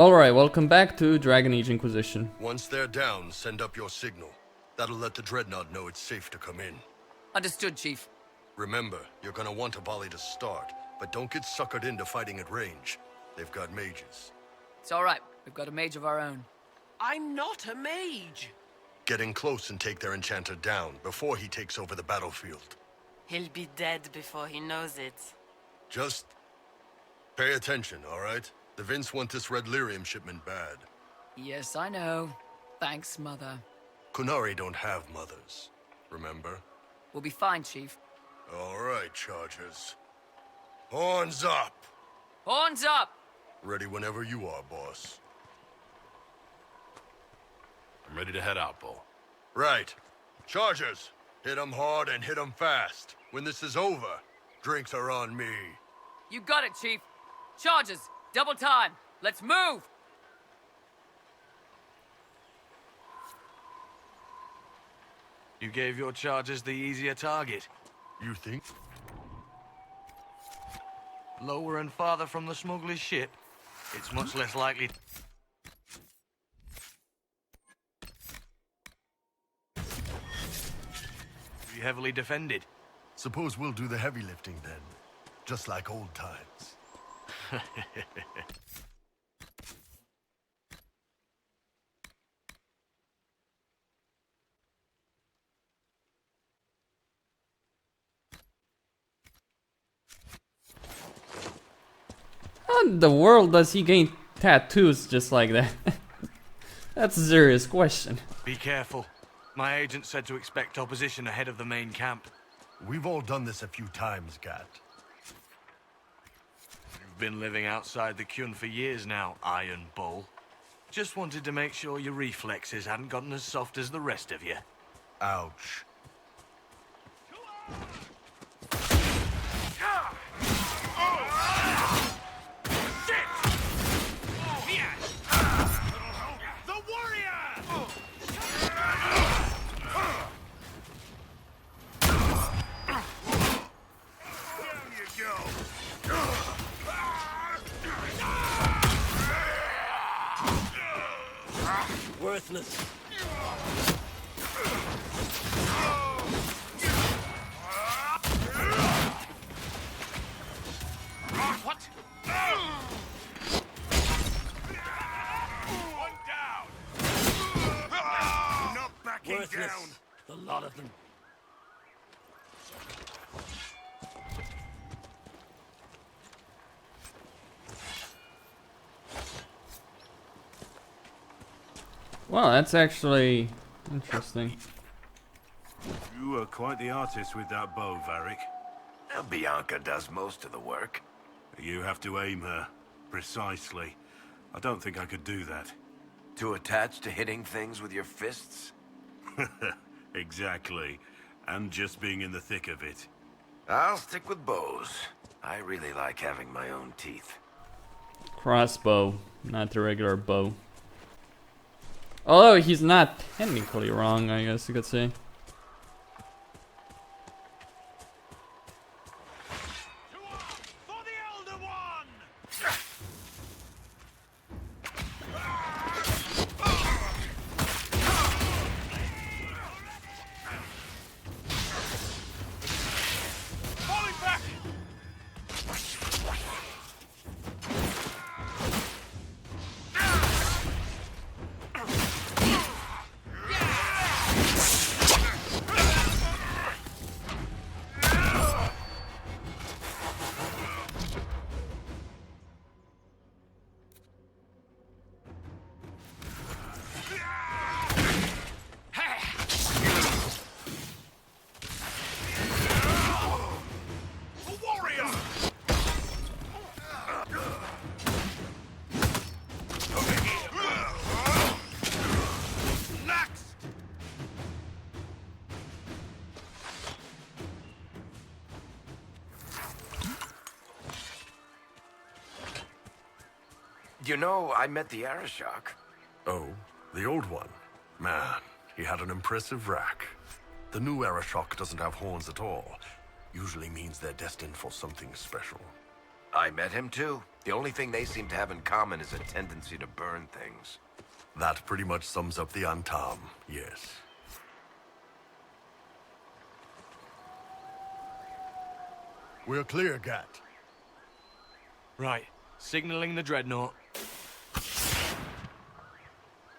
Alright, welcome back to Dragon Age Inquisition. Once they're down, send up your signal. That'll let the Dreadnought know it's safe to come in. Understood, Chief. Remember, you're gonna want a volley to start, but don't get suckered into fighting at range. They've got mages. It's all right. We've got a mage of our own. I'm not a mage. Get in close and take their enchanter down before he takes over the battlefield. He'll be dead before he knows it. Just pay attention, all right? The Vince want this red lyrium shipment bad. Yes, I know. Thanks, Mother. Qunari don't have mothers, remember? We'll be fine, Chief. All right, Chargers. Horns up! Horns up! Ready whenever you are, boss. I'm ready to head out, Bull. Right. Chargers, hit 'em hard and hit 'em fast. When this is over, drinks are on me. You got it, Chief. Charges! Double time! Let's move! You gave your charges the easier target. You think? Lower and farther from the smuggler's ship, it's much less likely... be heavily defended. Suppose we'll do the heavy lifting then. Just like old times. How in the world does he gain tattoos just like that? That's a serious question. Be careful. My agent said to expect opposition ahead of the main camp. We've all done this a few times, Gat. You've been living outside the Qun for years now, Iron Bull. Just wanted to make sure your reflexes hadn't gotten as soft as the rest of you. Ouch. Worthless. What? One down. Not backing Worthless. down. The lot of them. Well, that's actually interesting. You are quite the artist with that bow, Varric. Bianca does most of the work. You have to aim her. Precisely. I don't think I could do that. Too attached to hitting things with your fists? Exactly. And just being in the thick of it. I'll stick with bows. I really like having my own teeth. Crossbow, not the regular bow. Although he's not technically wrong, I guess you could say. For the Elder One! Falling back! A warrior! Next! You know, I met the Arishok. Oh, the old one? Man, he had an impressive rack. The new Arishok doesn't have horns at all. Usually means they're destined for something special. I met him too. The only thing they seem to have in common is a tendency to burn things. That pretty much sums up the Antam, yes. We're clear, Gat. Right. Signaling the dreadnought.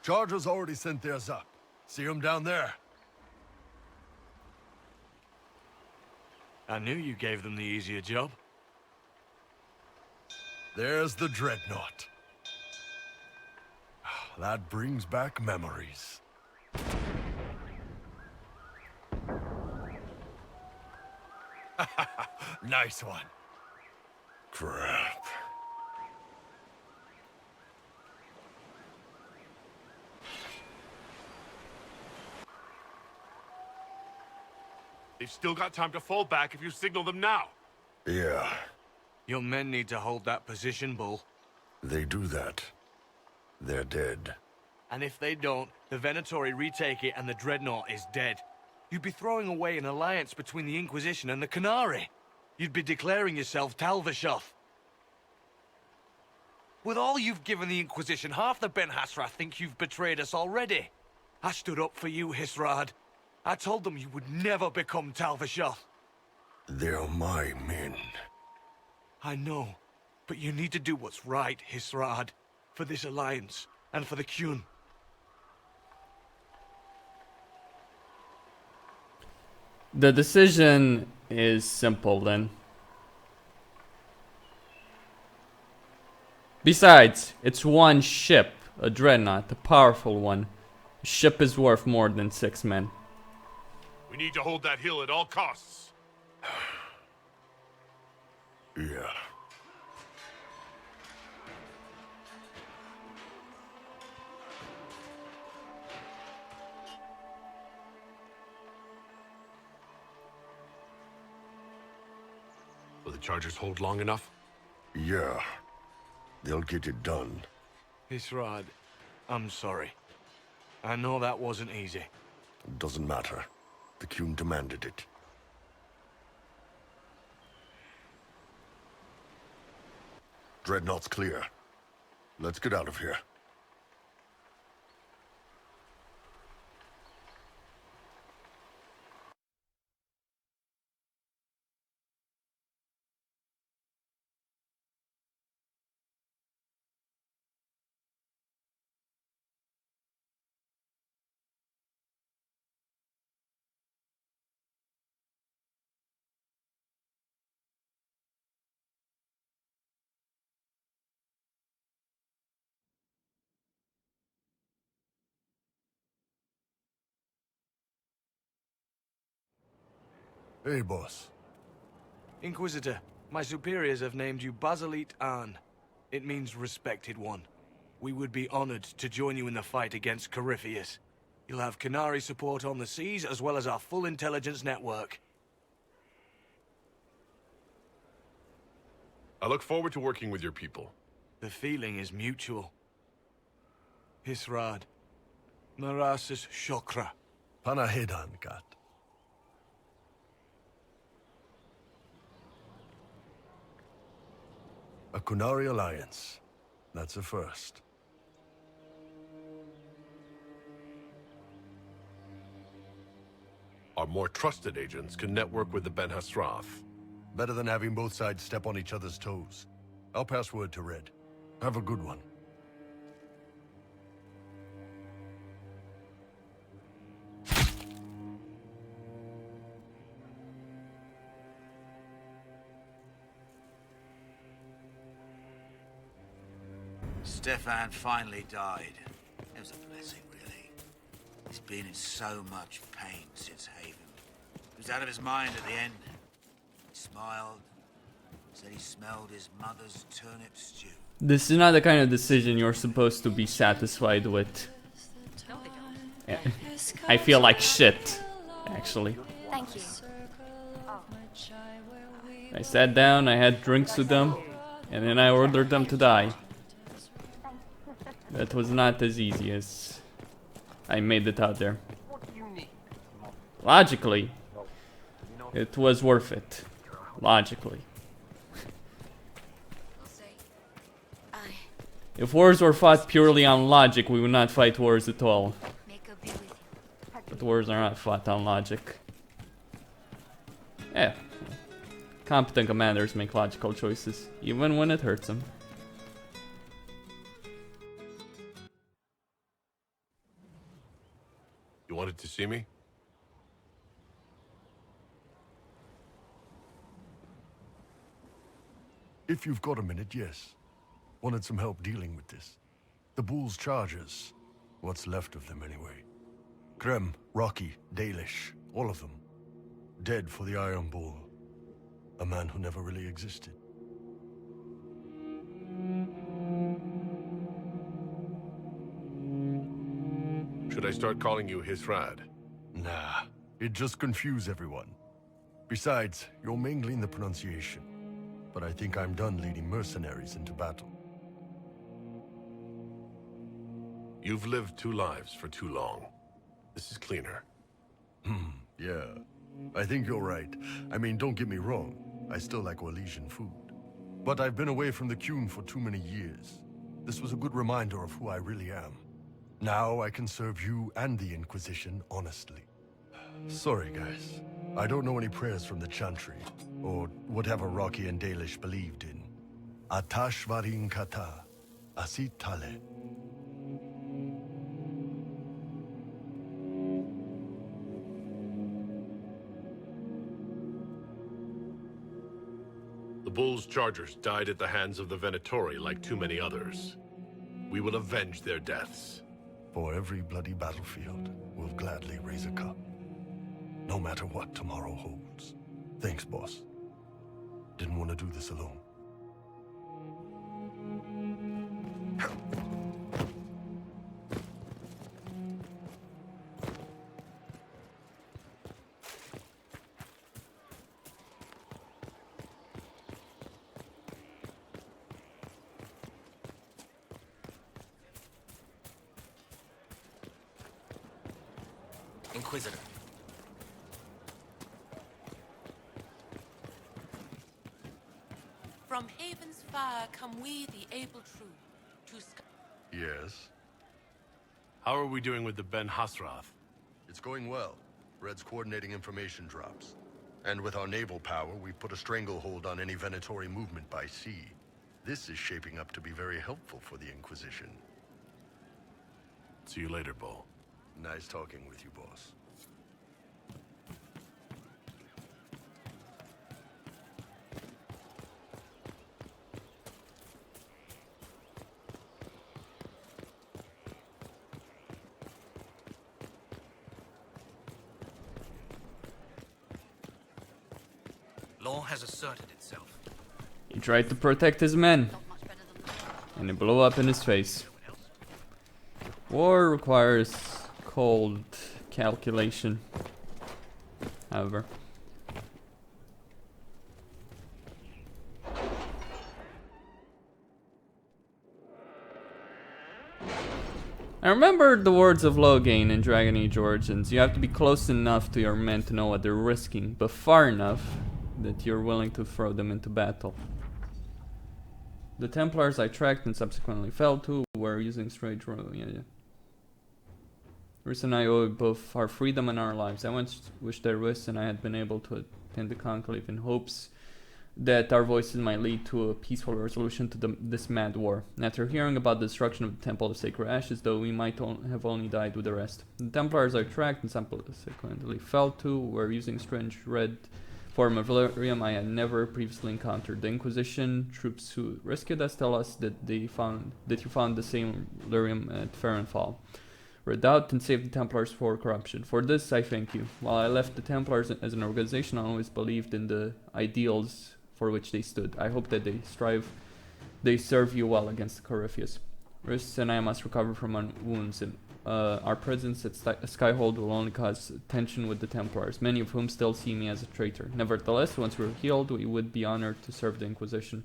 Chargers already sent theirs up. See them down there? I knew you gave them the easier job. There's the dreadnought. That brings back memories. Nice one. Crap. They've still got time to fall back if you signal them now. Yeah, Your men need to hold that position, Bull. they do that. They're dead. And if they don't, the Venatori retake it and the dreadnought is dead. You'd be throwing away an alliance between the Inquisition and the Qunari. You'd be declaring yourself Talvishoth. With all you've given the Inquisition, half the Ben Hasra think you've betrayed us already. I stood up for you, Hisrad. I told them you would never become Talvishoth. They're my men. I know, but you need to do what's right, Hisrad. For this alliance, and for the Qun. The decision is simple then. Besides, it's one ship, a dreadnought, a powerful one. A ship is worth more than 6 men. We need to hold that hill at all costs. Yeah. Will the Chargers hold long enough? Yeah. They'll get it done. Hisrad, I'm sorry. I know that wasn't easy. Doesn't matter. The Qun demanded it. Dreadnought's clear. Let's get out of here. Hey, boss. Inquisitor, my superiors have named you Basilit An. It means respected one. We would be honored to join you in the fight against Corypheus. You'll have Qunari support on the seas, as well as our full intelligence network. I look forward to working with your people. The feeling is mutual. Hisrad. Marasis Shokra. Panahedan, Gat. A Qunari alliance. That's a first. Our more trusted agents can network with the Ben Hasrath. Better than having both sides step on each other's toes. I'll pass word to Red. Have a good one. Stefan finally died. It was a blessing, really. He's been in so much pain since Haven. He was out of his mind at the end. He smiled, said he smelled his mother's turnip stew. This is not the kind of decision you're supposed to be satisfied with. Yeah. I feel like shit, actually. Thank you. I sat down, I had drinks with them, and then I ordered them to die. That was not as easy as I made it out there. Logically, it was worth it. Logically. If wars were fought purely on logic, we would not fight wars at all. But wars are not fought on logic. Yeah. Competent commanders make logical choices, even when it hurts them. You wanted to see me? If you've got a minute, yes. Wanted some help dealing with this. The Bull's charges. What's left of them, anyway. Krem, Rocky, Dalish, all of them. Dead for the Iron Bull. A man who never really existed. Should I start calling you Hisrad? Nah, it'd just confuse everyone. Besides, you're mangling the pronunciation. But I think I'm done leading mercenaries into battle. You've lived 2 lives for too long. This is cleaner. Yeah. I think you're right. I mean, don't get me wrong. I still like Orlesian food. But I've been away from the Qun for too many years. This was a good reminder of who I really am. Now I can serve you and the Inquisition honestly. Sorry, guys. I don't know any prayers from the Chantry, or whatever Rocky and Dalish believed in. Atash varin kata, asit tale. The Bull's chargers died at the hands of the Venatori like too many others. We will avenge their deaths. For every bloody battlefield, we'll gladly raise a cup. No matter what tomorrow holds. Thanks, boss. Didn't want to do this alone. Inquisitor. From Haven's fire come we, the able true, to Yes? How are we doing with the Ben Hasrath? It's going well. Red's coordinating information drops. And with our naval power, we put a stranglehold on any Venatori movement by sea. This is shaping up to be very helpful for the Inquisition. See you later, Bull. Nice talking with you, boss. Law has asserted itself. He tried to protect his men, and it blew up in his face. War requires cold calculation, however. I remember the words of Loghain in Dragon Age Origins. You have to be close enough to your men to know what they're risking, but far enough that you're willing to throw them into battle. The Templars I tracked and subsequently fell to were using strange Rhys and I owe both our freedom and our lives. I once wished that Rhys and I had been able to attend the conclave in hopes that our voices might lead to a peaceful resolution to this mad war. After hearing about the destruction of the Temple of Sacred Ashes, though, we might have only died with the rest. The Templars I tracked and subsequently fell to were using strange red form of lyrium I had never previously encountered. The Inquisition troops who rescued us tell us that you found the same lyrium at Farrenfall. Red out and save the Templars for corruption. For this, I thank you. While I left the Templars as an organization, I always believed in the ideals for which they stood. I hope that they serve you well against the Corypheus. Rhys and I must recover from our wounds, and our presence at Skyhold will only cause tension with the Templars, many of whom still see me as a traitor. Nevertheless, once we're healed, we would be honored to serve the Inquisition.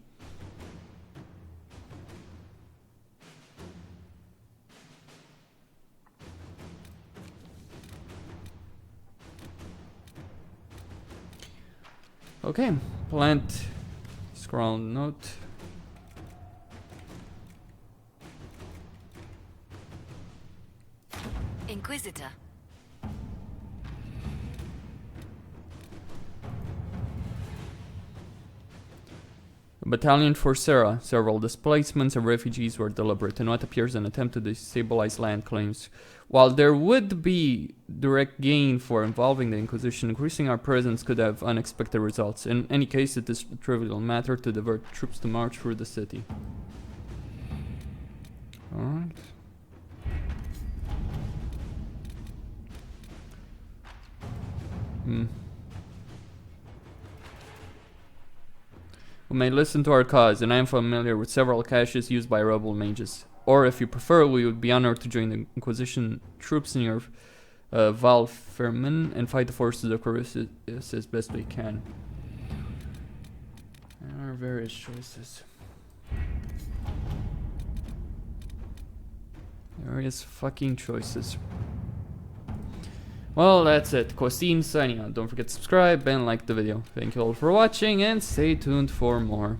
Okay, plant scroll note. Inquisitor. A battalion for Sarah. Several displacements of refugees were deliberate in what appears an attempt to destabilize land claims. While there would be direct gain for involving the Inquisition, increasing our presence could have unexpected results. In any case, it is a trivial matter to divert troops to march through the city. Alright. We may listen to our cause, and I am familiar with several caches used by rebel mages. Or, if you prefer, we would be honored to join the Inquisition troops near Valfermin and fight the forces of Corvus as best we can. There are various choices. Various fucking choices. Well, that's it. Costin signing out. Don't forget to subscribe and like the video. Thank you all for watching, and stay tuned for more.